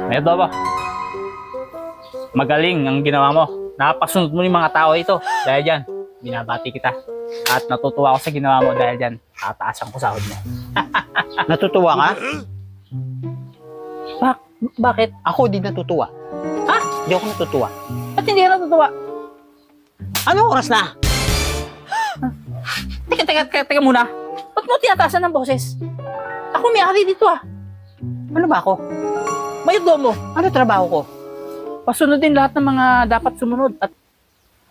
Medo ba? Magaling ang ginawa mo. Nakapasunod mo yung mga tao ito. Dahil dyan, binabati kita. At natutuwa ako sa ginawa mo dahil dyan, tataasan ko sahod mo. Natutuwa ka? Bakit? Ako di natutuwa. Ha? Di ako natutuwa. Ba't hindi ka natutuwa? Anong oras na? Teka muna. Ba't mo tinataasan ng boses? Ako may-ari dito ah. Ano ba ako? Mayordomo. Ano trabaho ko? Pasunodin lahat ng mga dapat sumunod at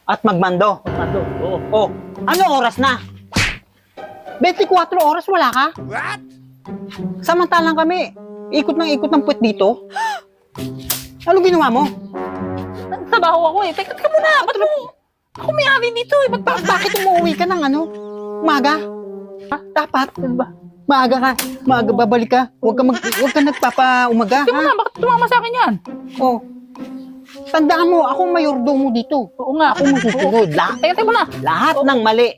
At magmando. mando. Oo. Oh, anong oras na? 24 oras wala ka? What? Samantalang kami, ikot ng puwet dito. Ano ginawa mo? Nagtrabaho ako eh. Teka muna. Ba't mo? Ako may-ari dito eh. Bakit umuwi ka ng ano? Umaga? Dapat. Ano ba? Maaga ka. Maaga babalik ka. Huwag ka nagpapaumaga. Teka muna. Bakit tumama sa akin yan? Oh. Tandaan mo, ako mayordomo dito. Oo nga. Ako masusunod. Teka muna. Lahat ng mali,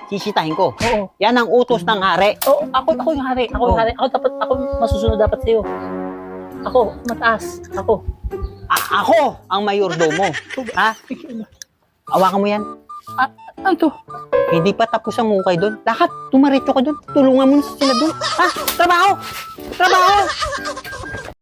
sisitahin ko. Oo. Yan ang utos ng hari. Oo. Ako yung hari. Ako yung hari. Ako masusunod dapat sa'yo. Ako. Mataas. Ako. Ako ang mayordomo. Ha? Awakan mo yan. Ano to? Hindi pa tapos ang mukay doon. Lahat, tumaritso ka doon. Tulungan mo na sila doon. Ha? Trabaho! Trabaho!